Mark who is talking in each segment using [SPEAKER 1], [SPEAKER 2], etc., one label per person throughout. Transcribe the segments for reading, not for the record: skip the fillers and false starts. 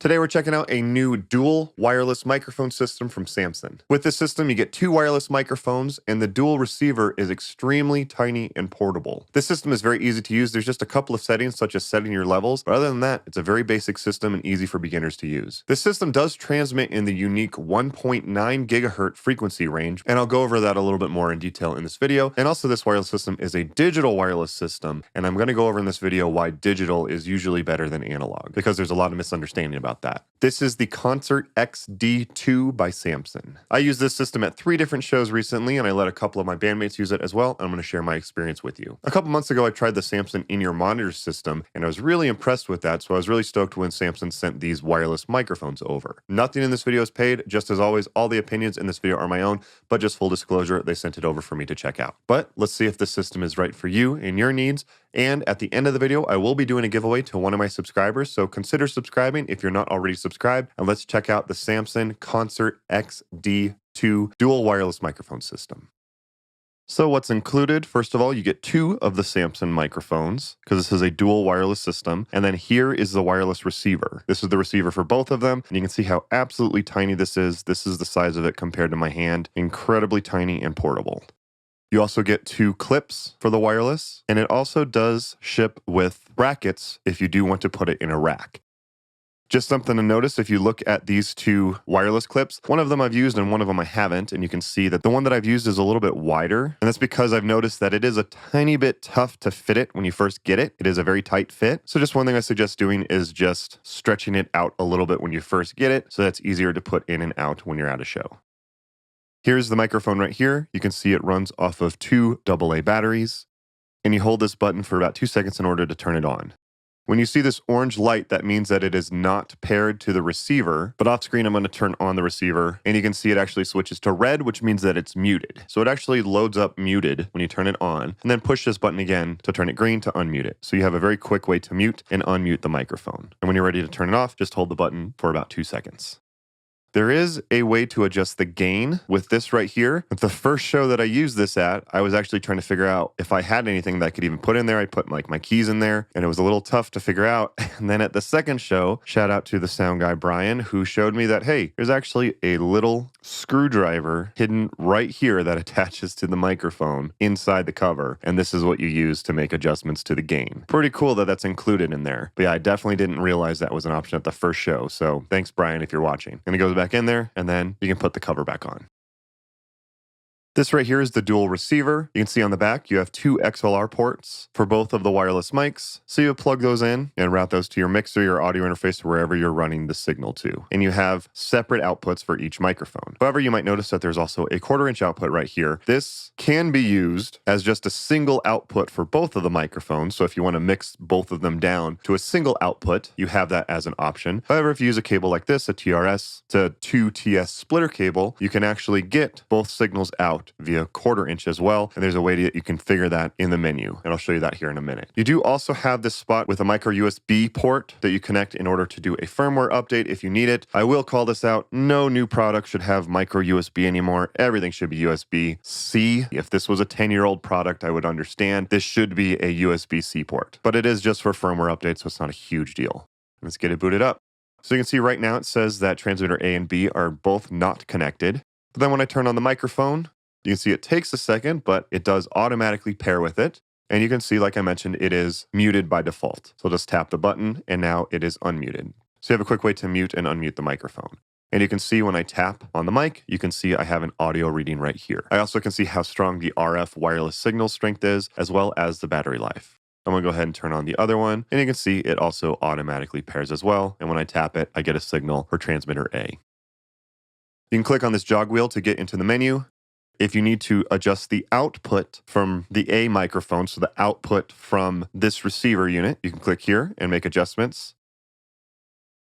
[SPEAKER 1] Today we're checking out a new dual wireless microphone system from Samson. With this system, you get two wireless microphones, and the dual receiver is extremely tiny and portable. This system is very easy to use. There's just a couple of settings, such as setting your levels, but other than that, it's a very basic system and easy for beginners to use. This system does transmit in the unique 1.9 gigahertz frequency range, and I'll go over that a little bit more in detail in this video. And also, this wireless system is a digital wireless system, and I'm going to go over in this video why digital is usually better than analog, because there's a lot of misunderstanding about that. This is the Concert XD2 by Samson. I used this system at 3 different shows recently, and I let a couple of my bandmates use it as well. I'm going to share my experience with you. A couple months ago, I tried the Samson in-ear monitor system, and I was really impressed with that, so I was really stoked when Samson sent these wireless microphones over. Nothing in this video is paid. Just as always, all the opinions in this video are my own, but just full disclosure, they sent it over for me to check out. But let's see if this system is right for you and your needs. And at the end of the video, I will be doing a giveaway to one of my subscribers, so consider subscribing if you're not already subscribed, and let's check out the Samson Concert XD2 dual wireless microphone system. So what's included? First of all, you get 2 of the Samson microphones, because this is a dual wireless system, and then here is the wireless receiver. This is the receiver for both of them, and you can see how absolutely tiny this is. This is the size of it compared to my hand. Incredibly tiny and portable. You also get 2 clips for the wireless, and it also does ship with brackets if you do want to put it in a rack. Just something to notice, if you look at these 2 wireless clips, one of them I've used and one of them I haven't, and you can see that the one that I've used is a little bit wider, and that's because I've noticed that it is a tiny bit tough to fit it when you first get it. It is a very tight fit, so just one thing I suggest doing is just stretching it out a little bit when you first get it, so that's easier to put in and out when you're at a show. Here's the microphone right here. You can see it runs off of 2 AA batteries, and you hold this button for about 2 seconds in order to turn it on. When you see this orange light, that means that it is not paired to the receiver, but off screen I'm going to turn on the receiver, and you can see it actually switches to red, which means that it's muted. So it actually loads up muted when you turn it on, and then push this button again to turn it green to unmute it. So you have a very quick way to mute and unmute the microphone. And when you're ready to turn it off, just hold the button for about 2 seconds. There is a way to adjust the gain with this right here. At the first show that I used this at, I was actually trying to figure out if I had anything that I could even put in there. I put like my keys in there, and it was a little tough to figure out. And then at the second show, shout out to the sound guy, Brian, who showed me that, hey, there's actually a little screwdriver hidden right here that attaches to the microphone inside the cover. And this is what you use to make adjustments to the gain. Pretty cool that that's included in there. But yeah, I definitely didn't realize that was an option at the first show. So thanks, Brian, if you're watching. And it goes back in there, and then you can put the cover back on. This right here is the dual receiver. You can see on the back, you have 2 XLR ports for both of the wireless mics. So you plug those in and route those to your mixer, your audio interface, wherever you're running the signal to. And you have separate outputs for each microphone. However, you might notice that there's also a 1/4-inch output right here. This can be used as just a single output for both of the microphones. So if you want to mix both of them down to a single output, you have that as an option. However, if you use a cable like this, a TRS to 2TS splitter cable, you can actually get both signals out via 1/4-inch as well, and there's a way that you can figure that in the menu, and I'll show you that here in a minute. You do also have this spot with a micro USB port that you connect in order to do a firmware update if you need it. I will call this out. No new product should have micro USB anymore. Everything should be USB-C. If this was a 10-year-old product, I would understand. This should be a USB-C port, but it is just for firmware updates, so it's not a huge deal. Let's get it booted up. So you can see right now it says that transmitter A and B are both not connected. But then when I turn on the microphone, you can see it takes a second, but it does automatically pair with it. And you can see, like I mentioned, it is muted by default. So just tap the button, and now it is unmuted. So you have a quick way to mute and unmute the microphone. And you can see when I tap on the mic, you can see I have an audio reading right here. I also can see how strong the RF wireless signal strength is, as well as the battery life. I'm going to go ahead and turn on the other one, and you can see it also automatically pairs as well. And when I tap it, I get a signal for transmitter A. You can click on this jog wheel to get into the menu. If you need to adjust the output from the A microphone, so the output from this receiver unit, you can click here and make adjustments.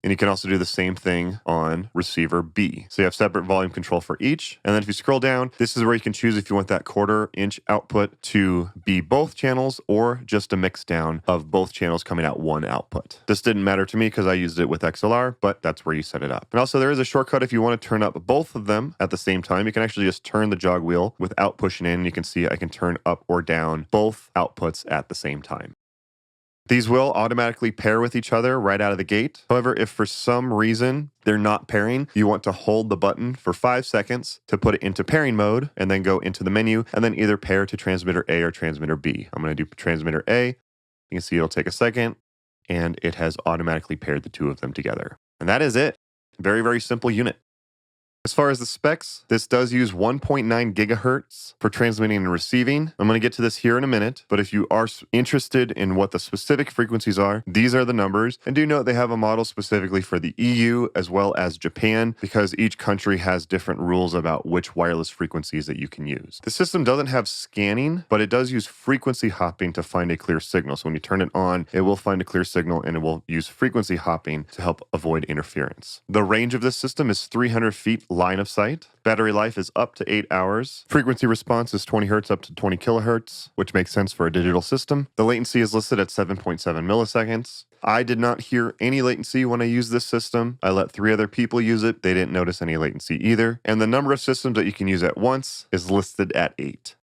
[SPEAKER 1] And you can also do the same thing on receiver B. So you have separate volume control for each. And then if you scroll down, this is where you can choose if you want that 1/4-inch output to be both channels or just a mix down of both channels coming out one output. This didn't matter to me because I used it with XLR, but that's where you set it up. And also there is a shortcut if you want to turn up both of them at the same time. You can actually just turn the jog wheel without pushing in. You can see I can turn up or down both outputs at the same time. These will automatically pair with each other right out of the gate. However, if for some reason they're not pairing, you want to hold the button for 5 seconds to put it into pairing mode and then go into the menu and then either pair to transmitter A or transmitter B. I'm going to do transmitter A. You can see it'll take a second and it has automatically paired the two of them together. And that is it. Very, very simple unit. As far as the specs, this does use 1.9 gigahertz for transmitting and receiving. I'm going to get to this here in a minute, but if you are interested in what the specific frequencies are, these are the numbers. And do note they have a model specifically for the EU as well as Japan, because each country has different rules about which wireless frequencies that you can use. The system doesn't have scanning, but it does use frequency hopping to find a clear signal. So when you turn it on, it will find a clear signal and it will use frequency hopping to help avoid interference. The range of this system is 300 feet line of sight. Battery life is up to 8 hours. Frequency response is 20 hertz up to 20 kilohertz, which makes sense for a digital system. The latency is listed at 7.7 milliseconds. I did not hear any latency when I used this system. I let 3 other people use it. They didn't notice any latency either. And the number of systems that you can use at once is listed at 8.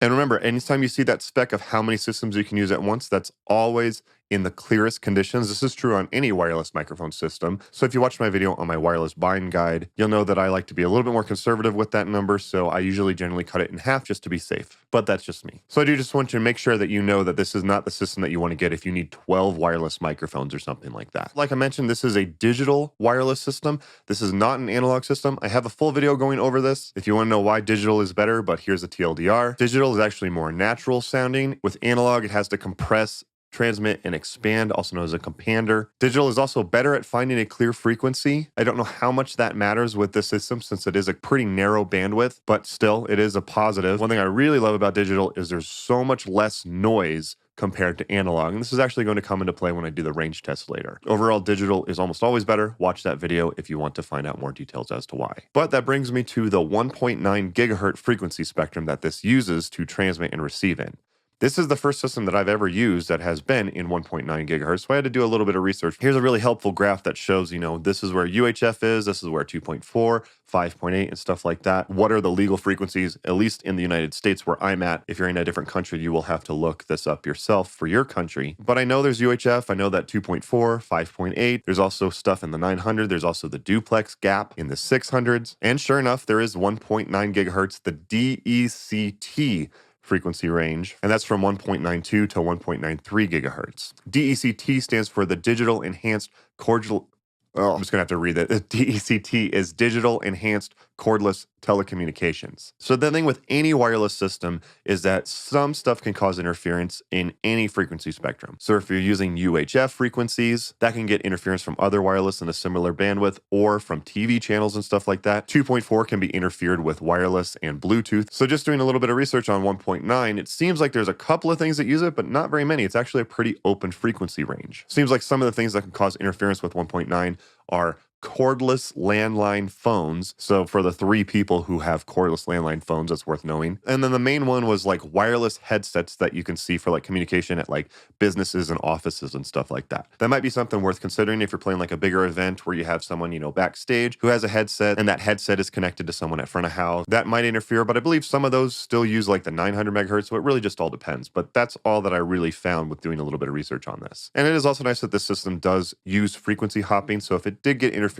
[SPEAKER 1] And remember, anytime you see that spec of how many systems you can use at once, that's always in the clearest conditions. This is true on any wireless microphone system. So if you watch my video on my wireless buying guide, you'll know that I like to be a little bit more conservative with that number. So I usually generally cut it in half just to be safe, but that's just me. So I do just want you to make sure that you know that this is not the system that you want to get if you need 12 wireless microphones or something like that. Like I mentioned, this is a digital wireless system. This is not an analog system. I have a full video going over this if you want to know why digital is better, but here's the TLDR. Digital is actually more natural sounding. With analog, it has to compress, transmit, and expand, also known as a compander. Digital is also better at finding a clear frequency. I don't know how much that matters with this system since it is a pretty narrow bandwidth, but still it is a positive. One thing I really love about digital is there's so much less noise compared to analog. And this is actually going to come into play when I do the range test later. Overall, digital is almost always better. Watch that video if you want to find out more details as to why. But that brings me to the 1.9 gigahertz frequency spectrum that this uses to transmit and receive in. This is the first system that I've ever used that has been in 1.9 gigahertz. So I had to do a little bit of research. Here's a really helpful graph that shows, this is where UHF is, this is where 2.4, 5.8 and stuff like that. What are the legal frequencies, at least in the United States where I'm at? If you're in a different country, you will have to look this up yourself for your country. But I know there's UHF, I know that 2.4, 5.8. There's also stuff in the 900. There's also the duplex gap in the 600s. And sure enough, there is 1.9 gigahertz, the DECT frequency range, and that's from 1.92 to 1.93 gigahertz. DECT stands for the Digital Enhanced Cordial. Oh, I'm just going to have to read that. DECT is Digital Enhanced Cordless Telecommunications. So the thing with any wireless system is that some stuff can cause interference in any frequency spectrum. So if you're using UHF frequencies, that can get interference from other wireless in a similar bandwidth or from TV channels and stuff like that. 2.4 can be interfered with wireless and Bluetooth. So just doing a little bit of research on 1.9, it seems like there's a couple of things that use it, but not very many. It's actually a pretty open frequency range. Seems like some of the things that can cause interference with 1.9 are cordless landline phones. So for the 3 people who have cordless landline phones, that's worth knowing. And then the main one was like wireless headsets that you can see for like communication at like businesses and offices and stuff like that. That might be something worth considering if you're playing like a bigger event where you have someone, backstage who has a headset and that headset is connected to someone at front of house. That might interfere, but I believe some of those still use like the 900 megahertz. So it really just all depends. But that's all that I really found with doing a little bit of research on this. And it is also nice that this system does use frequency hopping. So if it did get interference,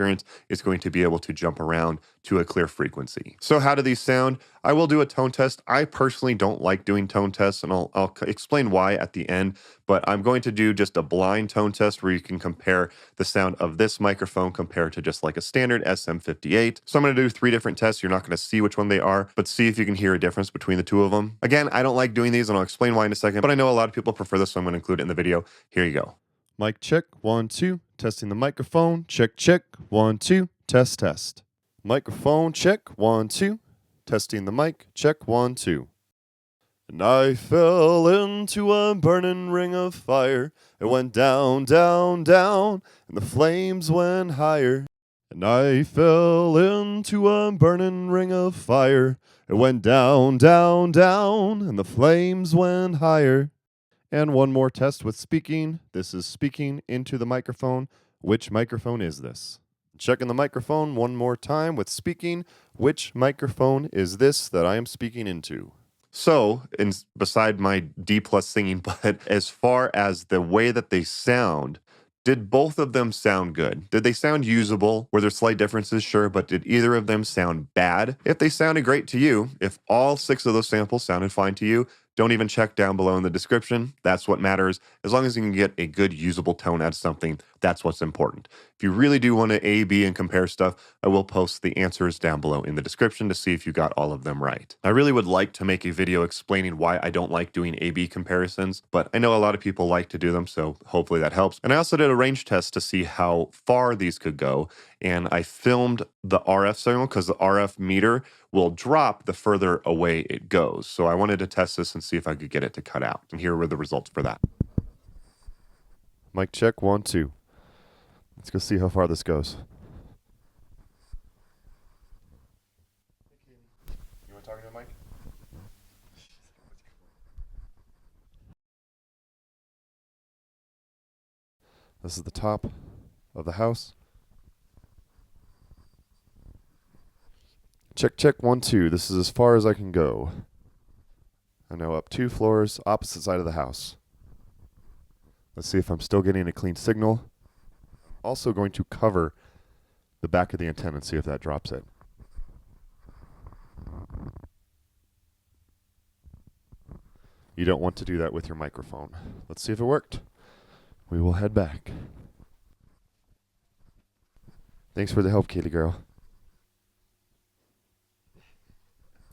[SPEAKER 1] it's going to be able to jump around to a clear frequency. So how do these sound? I will do a tone test. I personally don't like doing tone tests, and I'll explain why at the end, but I'm going to do just a blind tone test where you can compare the sound of this microphone compared to just like a standard SM58. So I'm going to do 3 different tests. You're not going to see which one they are, but see if you can hear a difference between the 2 of them. Again, I don't like doing these, and I'll explain why in a second, but I know a lot of people prefer this, so I'm going to include it in the video. Here you go. Mic check, 1, 2. Testing the microphone. Check, check. 1, 2. Test, test. Microphone check. 1, 2. Testing the mic. Check. 1, 2. And I fell into a burning ring of fire. It went down, down, down, and the flames went higher. And I fell into a burning ring of fire. It went down, down, down, and the flames went higher. And one more test with speaking. This is speaking into the microphone. Which microphone is this? Checking the microphone one more time with speaking. Which microphone is this that I am speaking into? So, beside my D plus singing, but as far as the way that they sound, did both of them sound good? Did they sound usable? Were there slight differences? Sure, but did either of them sound bad? If they sounded great to you, if all 6 of those samples sounded fine to you, don't even check down below in the description. That's what matters. As long as you can get a good usable tone out of something, that's what's important. If you really do want to A/B and compare stuff, I will post the answers down below in the description to see if you got all of them right. I really would like to make a video explaining why I don't like doing A/B comparisons, but I know a lot of people like to do them, so hopefully that helps. And I also did a range test to see how far these could go, and I filmed the RF signal because the RF meter will drop the further away it goes. So I wanted to test this and see if I could get it to cut out. And here were the results for that. Mic check, 1, 2. Let's go see how far this goes. You want to talk to the mic? This is the top of the house. Check, check, 1, 2. This is as far as I can go. I'm now up 2 floors, opposite side of the house. Let's see if I'm still getting a clean signal. Also going to cover the back of the antenna and see if that drops it. You don't want to do that with your microphone. Let's see if it worked. We will head back. Thanks for the help, Katie girl.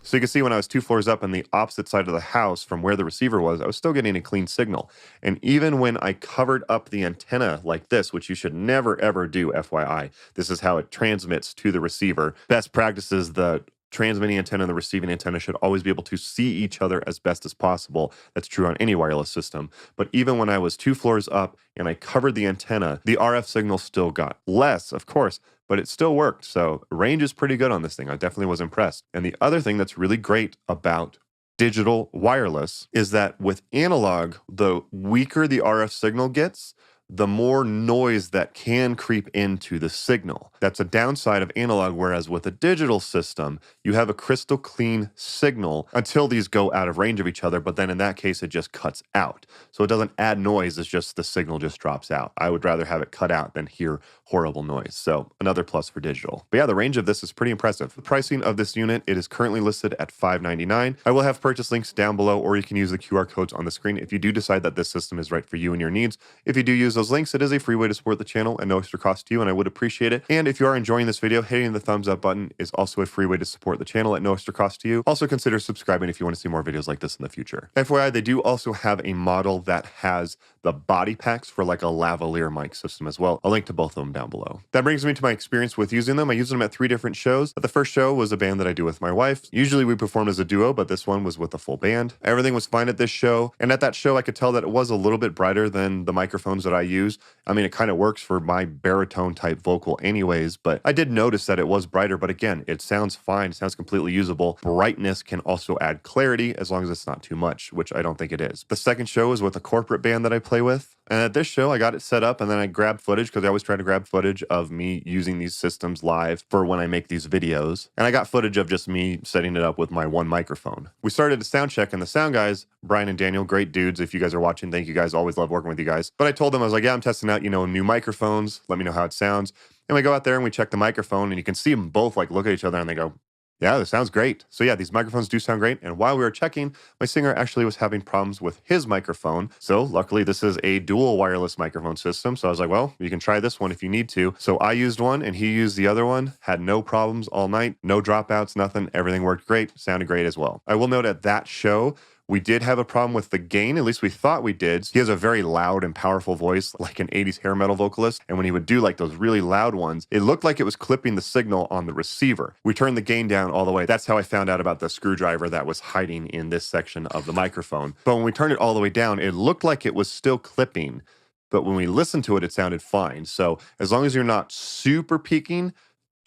[SPEAKER 1] So you can see when I was 2 floors up on the opposite side of the house from where the receiver was, I was still getting a clean signal. And even when I covered up the antenna like this, which you should never ever do, FYI, this is how it transmits to the receiver. Best practice is the transmitting antenna and the receiving antenna should always be able to see each other as best as possible. That's true on any wireless system. But even when I was 2 floors up and I covered the antenna, the RF signal still got less, of course, but it still worked. So range is pretty good on this thing. I definitely was impressed. And the other thing that's really great about digital wireless is that with analog, the weaker the RF signal gets, the more noise that can creep into the signal. That's a downside of analog, whereas with a digital system, you have a crystal clean signal until these go out of range of each other, but then in that case, it just cuts out. So it doesn't add noise, it's just the signal just drops out. I would rather have it cut out than hear horrible noise. So another plus for digital. But yeah, the range of this is pretty impressive. The pricing of this unit, it is currently listed at $599. I will have purchase links down below, or you can use the QR codes on the screen if you do decide that this system is right for you and your needs. If you do use those links, it is a free way to support the channel and no extra cost to you, and I would appreciate it. And if you are enjoying this video, hitting the thumbs up button is also a free way to support the channel at no extra cost to you. Also consider subscribing if you want to see more videos like this in the future. FYI, they do also have a model that has the body packs for like a lavalier mic system as well. I'll link to both of them down below. That brings me to my experience with using them. I used them at 3 different shows. The first show was a band that I do with my wife. Usually we perform as a duo, but this one was with a full band. Everything was fine at this show. And at that show, I could tell that it was a little bit brighter than the microphones that I use. I mean, it kind of works for my baritone type vocal anyways, but I did notice that it was brighter, but again, it sounds fine. It sounds completely usable. Brightness can also add clarity as long as it's not too much, which I don't think it is. The second show is with a corporate band that I play with. And at this show, I got it set up and then I grabbed footage because I always try to grab footage of me using these systems live for when I make these videos. And I got footage of just me setting it up with my one microphone. We started a sound check and the sound guys, Brian and Daniel, great dudes. If you guys are watching, thank you guys. Always love working with you guys. But I told them, I was like, yeah, I'm testing out, new microphones. Let me know how it sounds. And we go out there and we check the microphone and you can see them both like look at each other and they go, yeah, this sounds great. So yeah, these microphones do sound great. And while we were checking, my singer actually was having problems with his microphone. So luckily this is a dual wireless microphone system. So I was like, well, you can try this one if you need to. So I used one and he used the other one, had no problems all night, no dropouts, nothing. Everything worked great, sounded great as well. I will note at that show, we did have a problem with the gain, at least we thought we did. He has a very loud and powerful voice, like an 80s hair metal vocalist. And when he would do like those really loud ones, it looked like it was clipping the signal on the receiver. We turned the gain down all the way. That's how I found out about the screwdriver that was hiding in this section of the microphone. But when we turned it all the way down, it looked like it was still clipping. But when we listened to it, it sounded fine. So as long as you're not super peaking,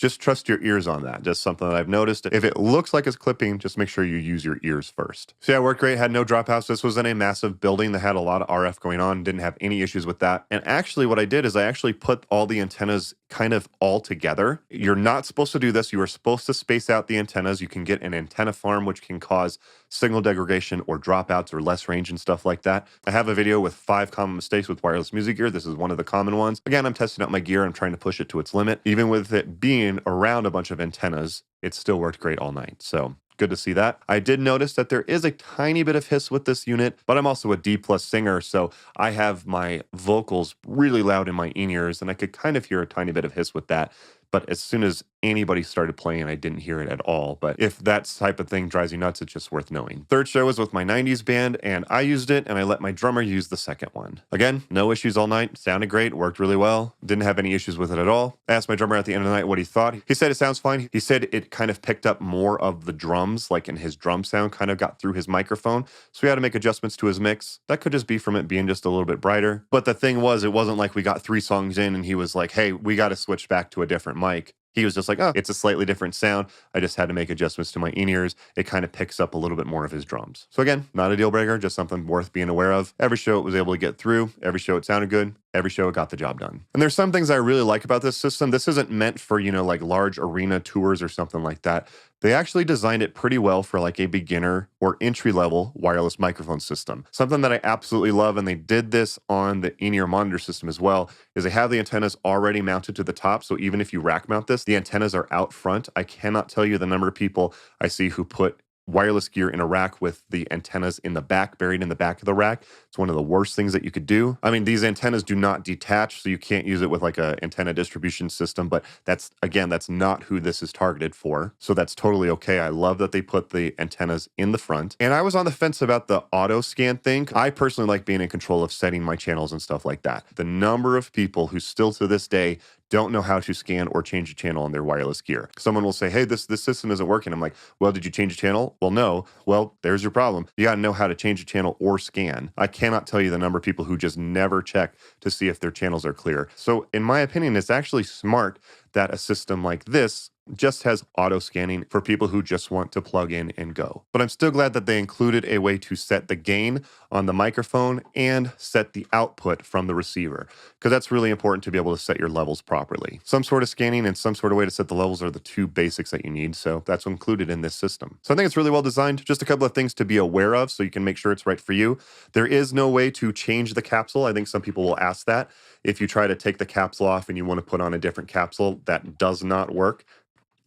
[SPEAKER 1] just trust your ears on that. Just something that I've noticed. If it looks like it's clipping, just make sure you use your ears first. So yeah, it worked great. Had no dropouts. This was in a massive building that had a lot of RF going on. Didn't have any issues with that. And actually what I did is I actually put all the antennas kind of all together. You're not supposed to do this. You are supposed to space out the antennas. You can get an antenna farm, which can cause signal degradation or dropouts or less range and stuff like that. I have a video with 5 common mistakes with wireless music gear. This is one of the common ones. Again, I'm testing out my gear. I'm trying to push it to its limit. Even with it being around a bunch of antennas, it still worked great all night. So good to see that. I did notice that there is a tiny bit of hiss with this unit, but I'm also a D+ singer, so I have my vocals really loud in my in-ears, and I could kind of hear a tiny bit of hiss with that. But as soon as anybody started playing, I didn't hear it at all. But if that type of thing drives you nuts, it's just worth knowing. Third show was with my 90s band, and I used it, and I let my drummer use the second one. Again, no issues all night. Sounded great, worked really well. Didn't have any issues with it at all. I asked my drummer at the end of the night what he thought. He said it sounds fine. He said it kind of picked up more of the drums, like in his drum sound kind of got through his microphone. So we had to make adjustments to his mix. That could just be from it being just a little bit brighter. But the thing was, it wasn't like we got 3 songs in and he was like, hey, we got to switch back to a different mic. He was just like, oh, it's a slightly different sound. I just had to make adjustments to my in-ears. It kind of picks up a little bit more of his drums. So again, not a deal breaker, just something worth being aware of. Every show it was able to get through. Every show it sounded good. Every show it got the job done. And there's some things I really like about this system. This isn't meant for, like large arena tours or something like that. They actually designed it pretty well for like a beginner or entry-level wireless microphone system. Something that I absolutely love, and they did this on the in-ear monitor system as well, is they have the antennas already mounted to the top. So even if you rack mount this, the antennas are out front. I cannot tell you the number of people I see who put wireless gear in a rack with the antennas in the back, buried in the back of the rack. It's one of the worst things that you could do. I mean, these antennas do not detach, so you can't use it with like a antenna distribution system, but that's not who this is targeted for. So that's totally okay. I love that they put the antennas in the front. And I was on the fence about the auto scan thing. I personally like being in control of setting my channels and stuff like that. The number of people who still to this day don't know how to scan or change a channel on their wireless gear. Someone will say, hey, this system isn't working. I'm like, well, did you change a channel? Well, no. Well, there's your problem. You got to know how to change a channel or scan. I cannot tell you the number of people who just never check to see if their channels are clear. So in my opinion, it's actually smart that a system like this just has auto scanning for people who just want to plug in and go. But I'm still glad that they included a way to set the gain on the microphone and set the output from the receiver, because that's really important to be able to set your levels properly. Some sort of scanning and some sort of way to set the levels are the 2 basics that you need, so that's included in this system. So I think it's really well designed. Just a couple of things to be aware of so you can make sure it's right for you. There is no way to change the capsule. I think some people will ask that. If you try to take the capsule off and you want to put on a different capsule, that does not work.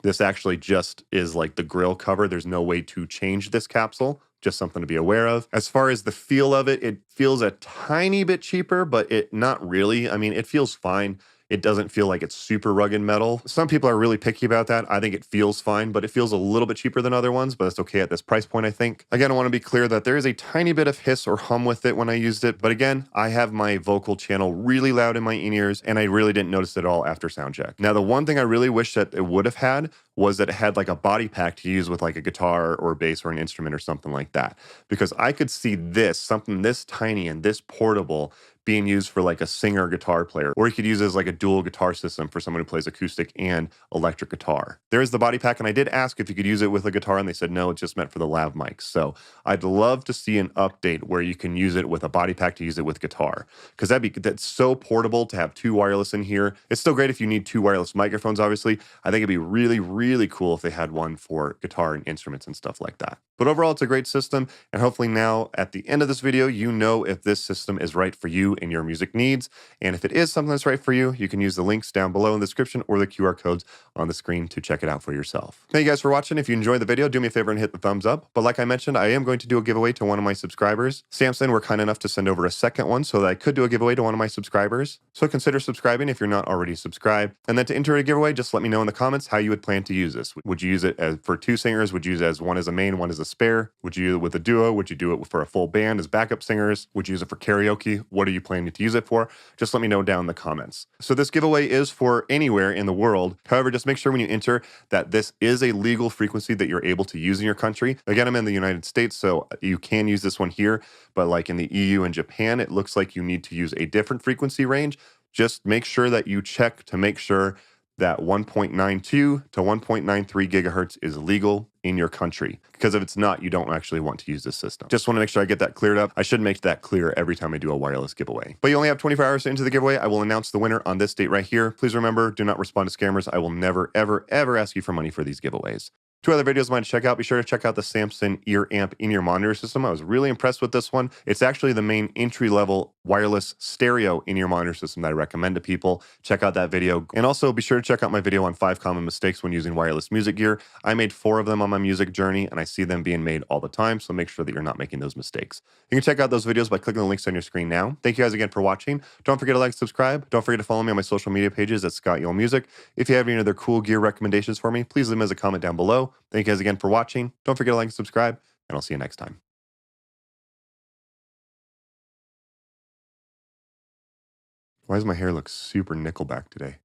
[SPEAKER 1] This actually just is like the grill cover. There's no way to change this capsule. Just something to be aware of. As far as the feel of it, it feels a tiny bit cheaper, but not really. I mean, it feels fine. It doesn't feel like it's super rugged metal. Some people are really picky about that. I think it feels fine, but it feels a little bit cheaper than other ones, but it's okay at this price point, I think. Again, I want to be clear that there is a tiny bit of hiss or hum with it when I used it, but again, I have my vocal channel really loud in my in-ears, and I really didn't notice it at all after sound check. Now, the one thing I really wish that it would have had was that it had like a body pack to use with like a guitar or a bass or an instrument or something like that, because I could see something this tiny and this portable being used for like a singer guitar player, or you could use it as like a dual guitar system for someone who plays acoustic and electric guitar. There is the body pack, and I did ask if you could use it with a guitar, and they said no, it's just meant for the lav mics. So I'd love to see an update where you can use it with a body pack to use it with guitar, because that's so portable to have 2 wireless in here. It's still great if you need 2 wireless microphones, obviously. I think it'd be really, really cool if they had one for guitar and instruments and stuff like that. But overall, it's a great system, and hopefully now at the end of this video, you know if this system is right for you and your music needs. And if it is something that's right for you, you can use the links down below in the description or the QR codes on the screen to check it out for yourself. Thank you guys for watching. If you enjoyed the video, do me a favor and hit the thumbs up. But like I mentioned, I am going to do a giveaway to one of my subscribers. Samson were kind enough to send over a second one so that I could do a giveaway to one of my subscribers. So consider subscribing if you're not already subscribed. And then to enter a giveaway, just let me know in the comments how you would plan to use this. Would you use it for 2 singers? Would you use it as one as a main, one as a spare? Would you use it with a duo? Would you do it for a full band as backup singers? Would you use it for karaoke? What are you planning to use it for? Just let me know down in the comments. So this giveaway is for anywhere in the world. However, just make sure when you enter that this is a legal frequency that you're able to use in your country. Again, I'm in the United States, so you can use this one here, but like in the EU and Japan, it looks like you need to use a different frequency range. Just make sure that you check to make sure that 1.92 to 1.93 gigahertz is legal in your country. Because if it's not, you don't actually want to use this system. Just want to make sure I get that cleared up. I should make that clear every time I do a wireless giveaway. But you only have 24 hours into the giveaway. I will announce the winner on this date right here. Please remember, do not respond to scammers. I will never, ever, ever ask you for money for these giveaways. Two other videos I want to check out. Be sure to check out the Samson EarAmp in-ear monitor system. I was really impressed with this one. It's actually the main entry-level wireless stereo in-ear monitor system that I recommend to people. Check out that video. And also be sure to check out my video on 5 common mistakes when using wireless music gear. I made 4 of them on my music journey, and I see them being made all the time, so make sure that you're not making those mistakes. You can check out those videos by clicking the links on your screen now. Thank you guys again for watching. Don't forget to like, subscribe. Don't forget to follow me on my social media pages at Scott Yule Music. If you have any other cool gear recommendations for me, please leave them as a comment down below. Thank you guys again for watching. Don't forget to like and subscribe, and I'll see you next time. Why does my hair look super Nickelback today?